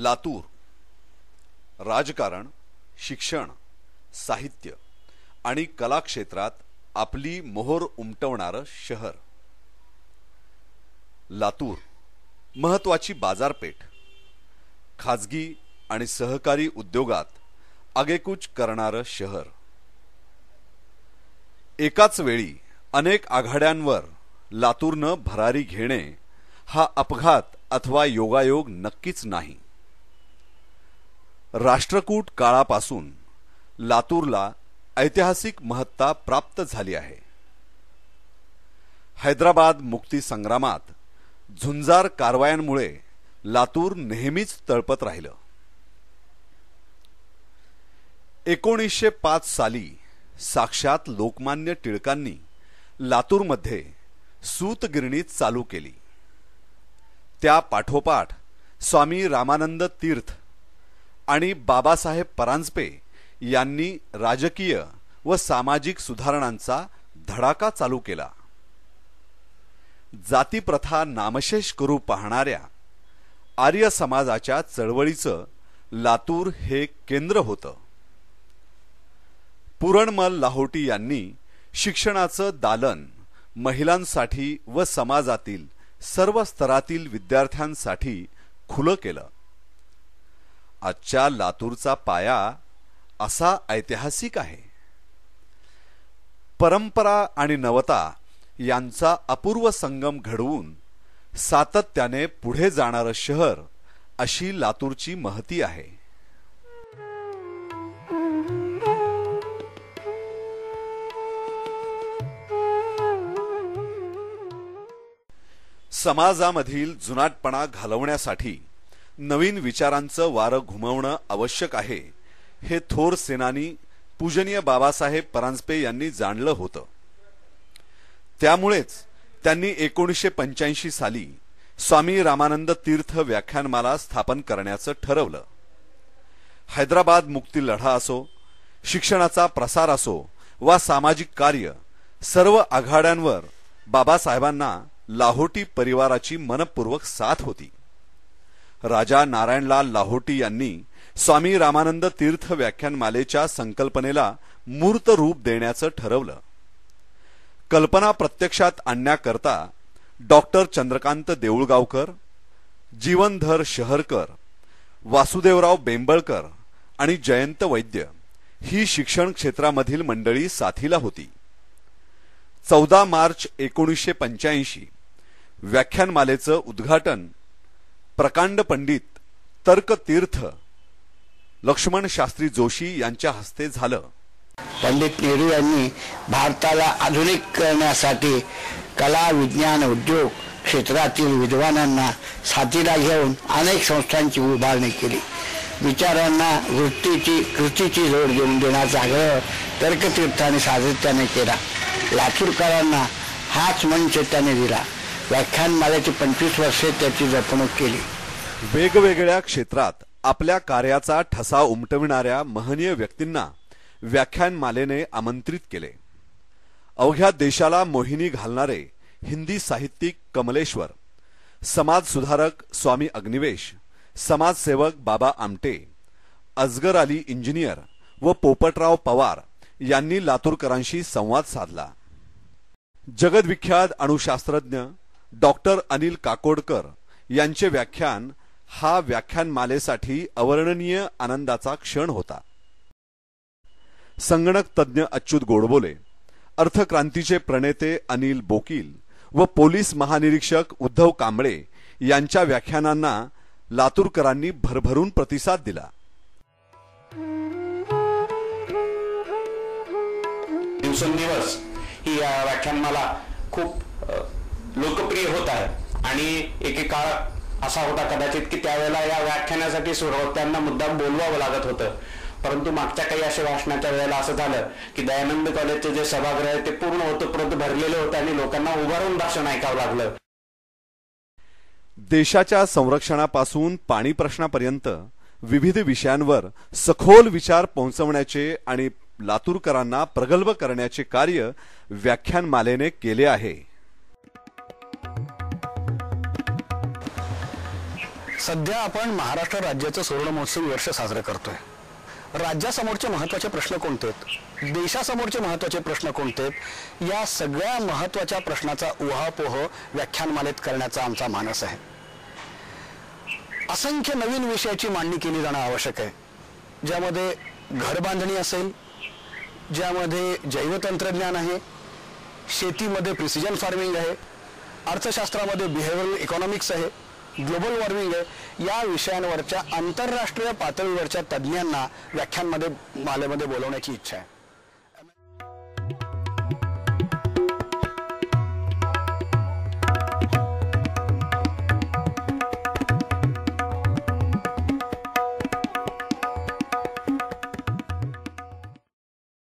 लातूर राजकारण, शिक्षण, साहित्य आणि कला क्षेत्रात आपली मोहोर उमटवणारं शहर. लातूर महत्त्वाची बाजारपेठ, खाजगी आणि सहकारी उद्योगात आगेकूच करणारं शहर. एकाच वेळी अनेक आघाड्यांवर लातूरनं भरारी घेणे हा अपघात अथवा योगायोग नक्कीच नाही. राष्ट्रकूट काळापासून लातूरला ऐतिहासिक महत्ता प्राप्त झाली आहे. हैदराबाद मुक्ती संग्रामात झुंजार कारवायांमुळे लातूर नेहमीच तळपत राहिलं. 1905 साली साक्षात लोकमान्य टिळकांनी लातूरमध्ये सूतगिरणी चालू केली. त्या पाठोपाठ स्वामी रामानंद तीर्थ आणि बाबासाहेब परांजपे यांनी राजकीय व सामाजिक सुधारणांचा धडाका चालू केला. जातीप्रथा नामशेष करू पाहणाऱ्या आर्य समाजाच्या चळवळीचं लातूर हे केंद्र होतं. पुरणमल लाहोटी यांनी शिक्षणाचं दालन महिलांसाठी व समाजातील सर्व स्तरातील विद्यार्थ्यांसाठी खुलं केलं. आजच्या लातूरचा पाया असा ऐतिहासिक आहे. परंपरा आणि नवता यांचा अपूर्व संगम घडवून सातत्याने पुढे जाणारं शहर अशी लातूरची महती आहे. समाजामधील जुनाटपणा घालवण्यासाठी नवीन विचारांचं वारं घुमवणं आवश्यक आहे हे थोर सेनानी पूजनीय बाबासाहेब परांजपे यांनी जाणलं होतं. त्यामुळेच त्यांनी 1985 साली स्वामी रामानंद तीर्थ व्याख्यानमाला स्थापन करण्याचं ठरवलं. हैदराबाद मुक्ती लढा असो, शिक्षणाचा प्रसार असो वा सामाजिक कार्य, सर्व आघाड्यांवर बाबासाहेबांना लाहोटी परिवाराची मनपूर्वक साथ होती. राजा नारायणलाल लाहोटी यांनी स्वामी रामानंद तीर्थ व्याख्यानमालेच्या संकल्पनेला मूर्त रूप देण्याचं ठरवलं. कल्पना प्रत्यक्षात आणण्याकरता डॉक्टर चंद्रकांत देऊळगावकर, जीवनधर शहरकर, वासुदेवराव बेंबळकर आणि जयंत वैद्य ही शिक्षण क्षेत्रामधील मंडळी साथीला होती. 14 मार्च 1985 व्याख्यानमालेचं उद्घाटन प्रकांड पंडित तर्कतीर्थ लक्ष्मण शास्त्री जोशी यांच्या हस्ते झालं. पंडित नेहरू यांनी भारताला आधुनिक करण्यासाठी कला, विज्ञान, उद्योग क्षेत्रातील विद्वानांना साथीला घेऊन अनेक संस्थांची उभारणी केली. विचारांना वृत्तीची कृतीची जोड देऊन देण्याचा आग्रह तर्कतीर्थाने सातत्याने केला. लातूरकरांना हाच मंच त्याने दिला. व्याख्यानमालेची 25 वर्षे त्याची जपणूक केली. वेगवेगळ्या क्षेत्रात आपल्या कार्याचा ठसा उमटविणाऱ्या महनीय व्यक्तींना व्याख्यानमालेने आमंत्रित केले. अवघ्या देशाला मोहिनी घालणारे हिंदी साहित्यिक कमलेश्वर, समाजसुधारक स्वामी अग्निवेश, समाजसेवक बाबा आमटे, अजगर अली इंजिनियर व पोपटराव पवार यांनी लातूरकरांशी संवाद साधला. जगद्विख्यात अणुशास्त्रज्ञ डॉक्टर अनिल काकोडकर यांचे व्याख्यान हा व्याख्यानमालेसाठी अवर्णनीय आनंदाचा क्षण होता. संगणक तज्ञ अच्युत गोडबोले, अर्थक्रांतीचे प्रणेते अनिल बोकील व पोलीस महानिरीक्षक उद्धव कांबळे यांच्या व्याख्यानांना लातूरकरांनी भरभरून प्रतिसाद दिला. दिवसेंदिवस ही व्याख्यानमाला खूप लोकप्रिय होत आहे आणि एक काळ असा होता कदाचित की त्यावेळेला या व्याख्यानासाठी श्रोत्यांना मुद्दाम बोलवावं लागत होतं. परंतु मागच्या काही अशा भाषणाच्या वेळेला असं झालं की दयानंद कॉलेजचे जे सभागृह आहे ते पूर्ण ओतप्रोत भरलेले होते आणि लोकांना उभारून भाषण ऐकावं लागलं. देशाच्या संरक्षणापासून पाणी प्रश्नापर्यंत विविध विषयांवर सखोल विचार पोहोचवण्याचे आणि लातूरकरांना प्रगल्भ करण्याचे कार्य व्याख्यानमालेने केले आहे. सध्या आपण महाराष्ट्र राज्याचं सुवर्ण महोत्सवी वर्ष साजरं करतोय. राज्यासमोरचे महत्त्वाचे प्रश्न कोणते आहेत, देशासमोरचे महत्त्वाचे प्रश्न कोणते आहेत, या सगळ्या महत्त्वाच्या प्रश्नाचा उहापोह व्याख्यानमालेत करण्याचा आमचा मानस आहे. असंख्य नवीन विषयाची मांडणी केली जाणं आवश्यक आहे, ज्यामध्ये घरबांधणी असेल, ज्यामध्ये जैवतंत्रज्ञान आहे, शेतीमध्ये प्रिसिजन फार्मिंग आहे, अर्थशास्त्रामध्ये बिहेव्हिअरल इकॉनॉमिक्स आहे, ग्लोबल वॉर्मिंग आहे. या विषयांवरच्या आंतरराष्ट्रीय पातळीवरच्या तज्ज्ञांना व्याख्यानमालेमध्ये बोलवण्याची इच्छा आहे.